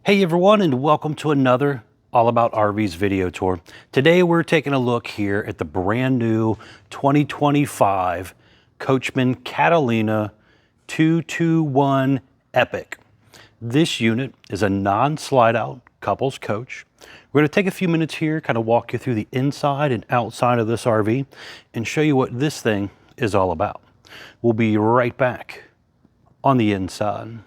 Hey everyone, and welcome to another All About RVs video tour. Today we're taking a look here at the brand new 2025 Coachmen Catalina 221 Epic. This unit is a non-slide out couples coach. We're going to take a few minutes here, kind of walk you through the inside and outside of this RV and show you what this thing is all about. We'll be right back on the inside.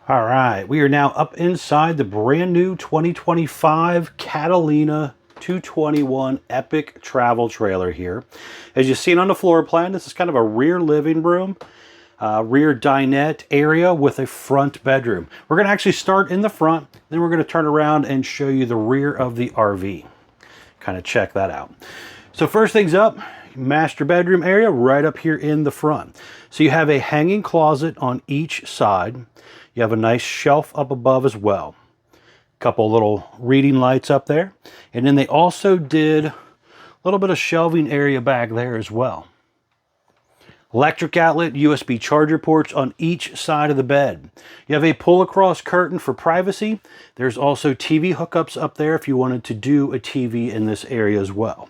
All right, we are now up inside the brand new 2025 Catalina 221 Epic travel trailer here. As you've seen on the floor plan, this is kind of a rear living room, rear dinette area with a front bedroom. We're going to actually start in the front, then we're going to turn around and show you the rear of the RV. Kind of check that out. So first things up, master bedroom area right up here in the front. So you have a hanging closet on each side. You have a nice shelf up above as well. A couple little reading lights up there. And then they also did a little bit of shelving area back there as well. Electric outlet, USB charger ports on each side of the bed. You have a pull across curtain for privacy. There's also TV hookups up there if you wanted to do a TV in this area as well.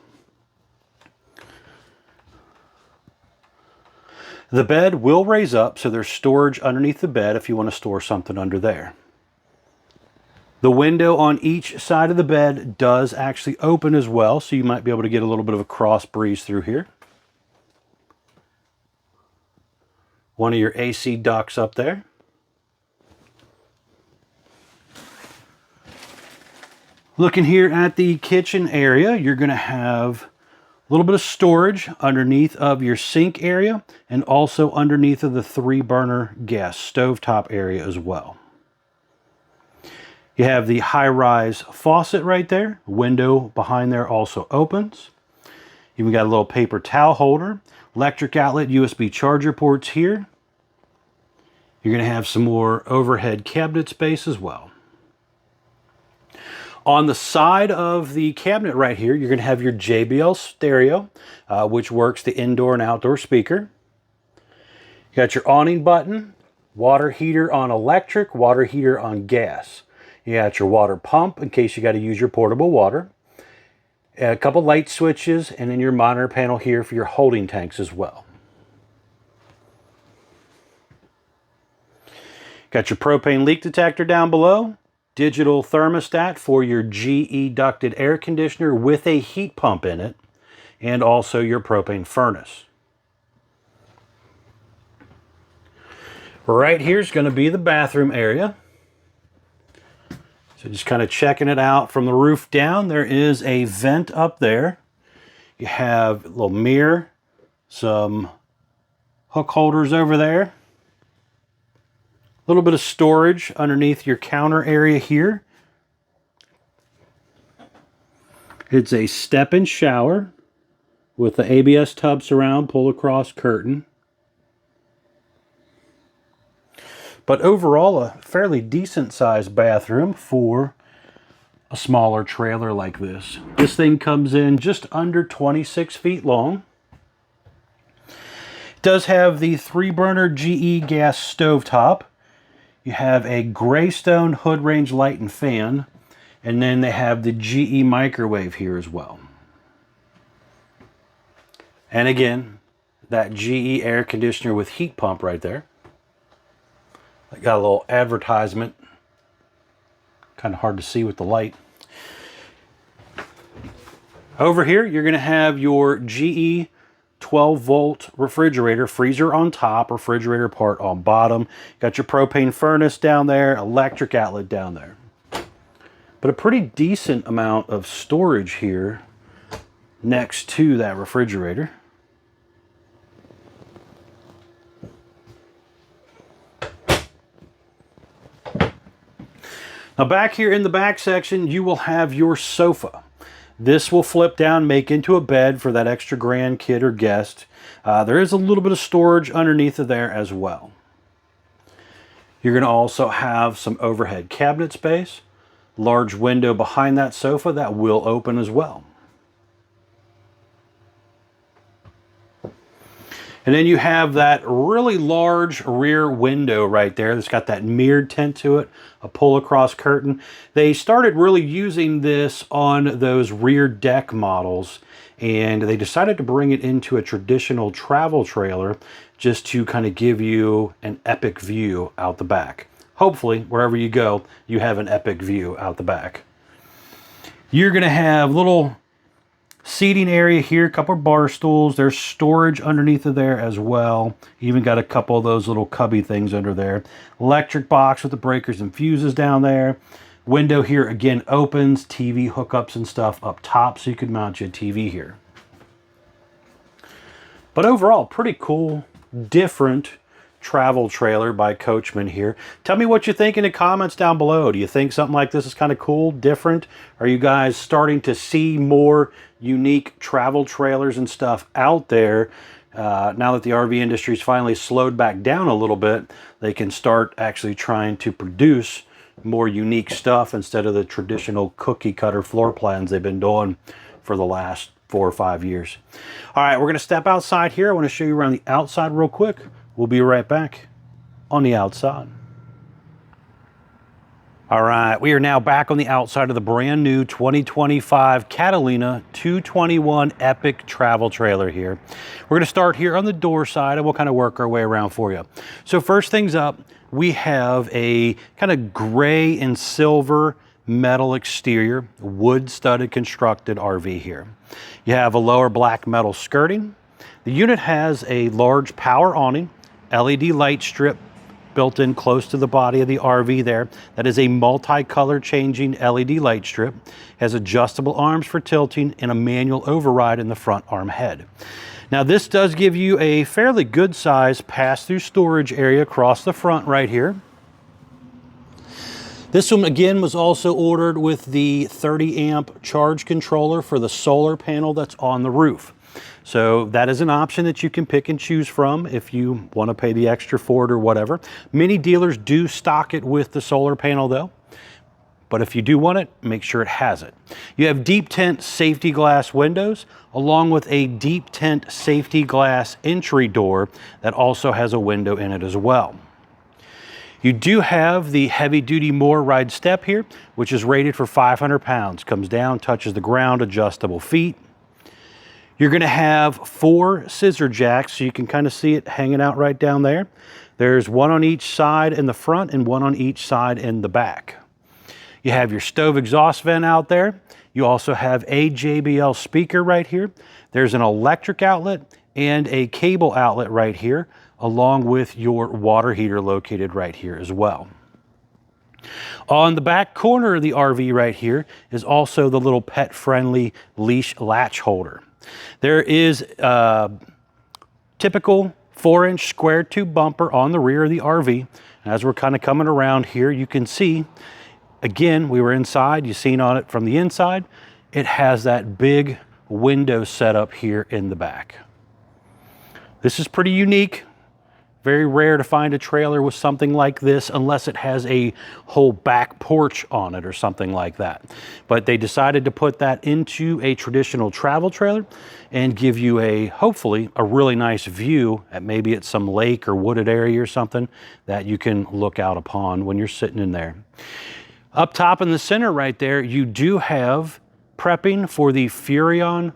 The bed will raise up, so there's storage underneath the bed if you want to store something under there. The window on each side of the bed does actually open as well, so you might be able to get a little bit of a cross breeze through here. One of your AC ducts up there. Looking here at the kitchen area, you're going to have a little bit of storage underneath of your sink area and also underneath of the 3-burner gas stovetop area as well. You have the high-rise faucet right there. Window behind there also opens. You've got a little paper towel holder, electric outlet, USB charger ports here. You're going to have some more overhead cabinet space as well. On the side of the cabinet right here, you're going to have your JBL stereo, which works the indoor and outdoor speaker. You got your awning button, water heater on electric, water heater on gas. You got your water pump in case you got to use your portable water. A couple light switches, and then your monitor panel here for your holding tanks as well. Got your propane leak detector down below. Digital thermostat for your GE ducted air conditioner with a heat pump in it, and also your propane furnace. Right here is going to be the bathroom area. So just kind of checking it out from the roof down, there is a vent up there. You have a little mirror, some hook holders over there. A little bit of storage underneath your counter area here. It's a step-in shower with the ABS tub surround, pull across curtain. But overall, a fairly decent sized bathroom for a smaller trailer like this. This thing comes in just under 26 feet long. It does have the 3-burner GE gas stovetop. You have a Greystone hood range light and fan, and then they have the GE microwave here as well. And again, that GE air conditioner with heat pump right there. I got a little advertisement, kind of hard to see with the light. Over here, you're going to have your GE 12-volt refrigerator, freezer on top, refrigerator part on bottom. Got your propane furnace down there, electric outlet down there. But a pretty decent amount of storage here next to that refrigerator. Now back here in the back section, you will have your sofa. This will flip down, make into a bed for that extra grandkid or guest. There is a little bit of storage underneath of there as well. You're going to also have some overhead cabinet space, large window behind that sofa that will open as well. And then you have that really large rear window right there that's got that mirrored tint to it, a pull-across curtain. They started really using this on those rear deck models, and they decided to bring it into a traditional travel trailer just to kind of give you an epic view out the back. Hopefully, wherever you go, you have an epic view out the back. You're going to have little seating area here, a couple of bar stools. There's storage underneath of there as well. Even got a couple of those little cubby things under there. Electric box with the breakers and fuses down there. Window here again opens, TV hookups and stuff up top, so you could mount your TV here. But overall, pretty cool, different travel trailer by Coachmen here. Tell me what you think in the comments down below. Do you think something like this is kind of cool, different? Are you guys starting to see more unique travel trailers and stuff out there? Now that the RV industry's finally slowed back down a little bit, they can start actually trying to produce more unique stuff instead of the traditional cookie cutter floor plans they've been doing for the last 4 or 5 years. All right, we're going to step outside here. I want to show you around the outside real quick. We'll be right back on the outside. All right, we are now back on the outside of the brand new 2025 Catalina 221 Epic travel trailer here. We're going to start here on the door side and we'll kind of work our way around for you. So first things up, we have a kind of gray and silver metal exterior, wood studded constructed RV here. You have a lower black metal skirting. The unit has a large power awning, LED light strip built in close to the body of the RV there. That is a multi-color changing LED light strip. Has adjustable arms for tilting and a manual override in the front arm head. Now this does give you a fairly good size pass-through storage area across the front right here. This one again was also ordered with the 30 amp charge controller for the solar panel that's on the roof. So that is an option that you can pick and choose from if you want to pay the extra for it or whatever. Many dealers do stock it with the solar panel though, but if you do want it, make sure it has it. You have deep tint safety glass windows along with a deep tint safety glass entry door that also has a window in it as well. You do have the heavy duty Moore ride step here, which is rated for 500 pounds. Comes down, touches the ground, adjustable feet. You're going to have 4 scissor jacks, so you can kind of see it hanging out right down there. There's one on each side in the front and one on each side in the back. You have your stove exhaust vent out there. You also have a JBL speaker right here. There's an electric outlet and a cable outlet right here, along with your water heater located right here as well. On the back corner of the RV right here is also the little pet-friendly leash latch holder. There is a typical 4-inch square tube bumper on the rear of the RV. As we're kind of coming around here, you can see, again, we were inside, you've seen on it from the inside, it has that big window setup here in the back. This is pretty unique. Very rare to find a trailer with something like this unless it has a whole back porch on it or something like that. But they decided to put that into a traditional travel trailer and give you a, hopefully, a really nice view at maybe at some lake or wooded area or something that you can look out upon when you're sitting in there. Up top in the center right there, you do have prepping for the Furrion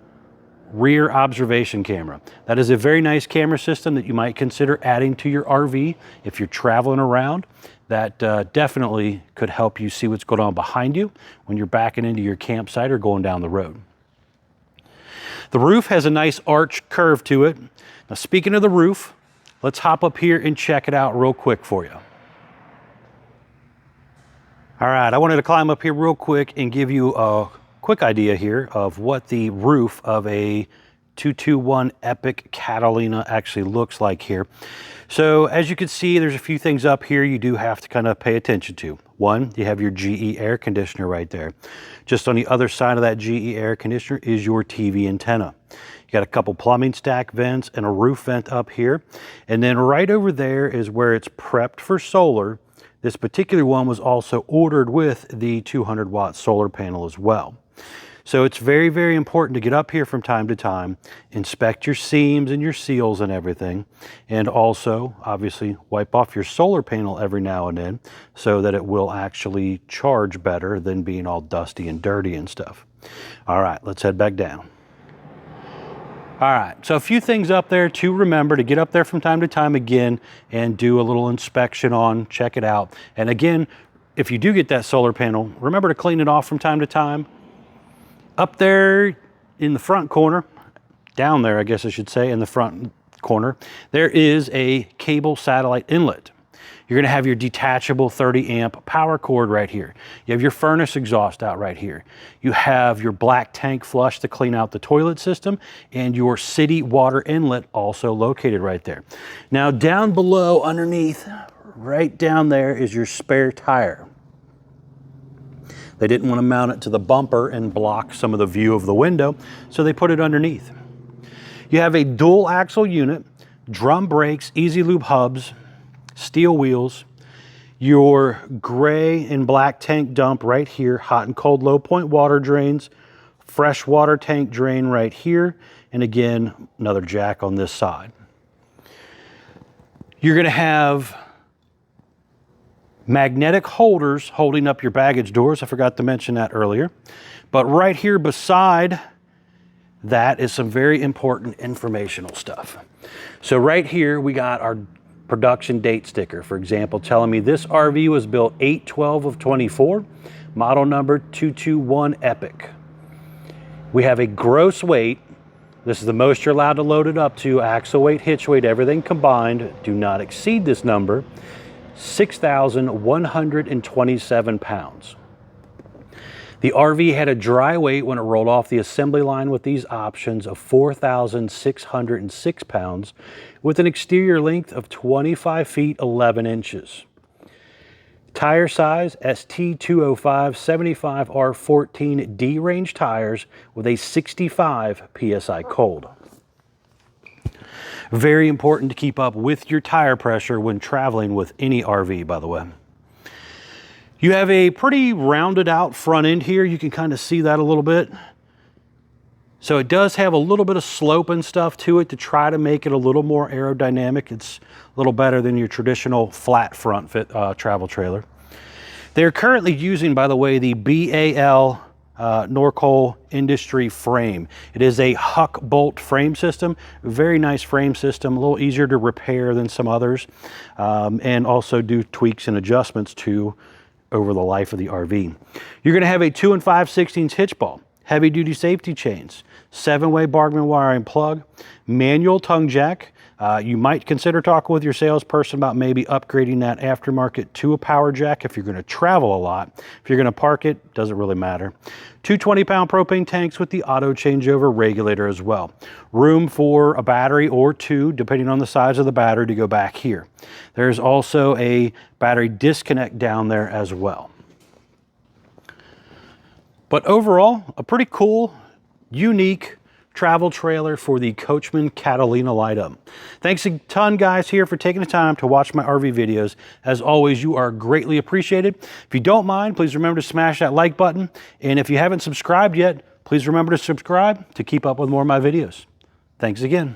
rear observation camera. That is a very nice camera system that you might consider adding to your RV if you're traveling around. That definitely could help you see what's going on behind you when you're backing into your campsite or going down the road. The roof has a nice arch curve to it. Now speaking of the roof, let's hop up here and check it out real quick for you. All right, I wanted to climb up here real quick and give you a quick idea here of what the roof of a 221 Epic Catalina actually looks like here. So as you can see, there's a few things up here you do have to kind of pay attention to. One, you have your GE air conditioner right there. Just on the other side of that GE air conditioner is your TV antenna. You got a couple plumbing stack vents and a roof vent up here. And then right over there is where it's prepped for solar. This particular one was also ordered with the 200-watt solar panel as well. So it's very, very important to get up here from time to time, inspect your seams and your seals and everything, and also obviously wipe off your solar panel every now and then so that it will actually charge better than being all dusty and dirty and stuff. All right, let's head back down. All right, so a few things up there to remember, to get up there from time to time again and do a little inspection on, check it out. And again, if you do get that solar panel, remember to clean it off from time to time. Up there in the front corner, down there I guess I should say, in the front corner, there is a cable satellite inlet. You're going to have your detachable 30 amp power cord right here. You have your furnace exhaust out right here. You have your black tank flush to clean out the toilet system, and your city water inlet also located right there. Now down below, underneath, right down there is your spare tire. They didn't want to mount it to the bumper and block some of the view of the window, so they put it underneath. You have a dual axle unit, drum brakes, easy lube hubs, steel wheels, your gray and black tank dump right here, hot and cold low point water drains, fresh water tank drain right here, and again, another jack on this side. You're going to have magnetic holders holding up your baggage doors. I forgot to mention that earlier. But right here beside that is some very important informational stuff. So right here we got our production date sticker, for example, telling me this RV was built 8/12 of 24, model number 221 Epic. We have a gross weight. This is the most you're allowed to load it up to, axle weight, hitch weight, everything combined. Do not exceed this number, 6,127 pounds. The RV had a dry weight when it rolled off the assembly line with these options of 4,606 pounds with an exterior length of 25 feet 11 inches. Tire size, ST205 75R14 D range tires with a 65 PSI cold. Very important to keep up with your tire pressure when traveling with any RV, by the way. You have a pretty rounded out front end here. You can kind of see that a little bit. So it does have a little bit of slope and stuff to it to try to make it a little more aerodynamic. It's a little better than your traditional flat front fit travel trailer. They're currently using, by the way, the BAL Norcol Industry frame. It is a Huck bolt frame system. Very nice frame system, a little easier to repair than some others, and also do tweaks and adjustments to over the life of the RV. You're going to have a 2 5/16 hitch ball, heavy duty safety chains, 7-way Bargman wiring plug, manual tongue jack. You might consider talking with your salesperson about maybe upgrading that aftermarket to a power jack if you're going to travel a lot. If you're going to park it, doesn't really matter. 2 20-pound propane tanks with the auto changeover regulator as well. Room for a battery or two, depending on the size of the battery, to go back here. There's also a battery disconnect down there as well. But overall, a pretty cool, unique travel trailer for the Coachmen Catalina light-up. Thanks a ton, guys, here for taking the time to watch my RV videos. As always, you are greatly appreciated. If you don't mind, please remember to smash that like button. And if you haven't subscribed yet, please remember to subscribe to keep up with more of my videos. Thanks again.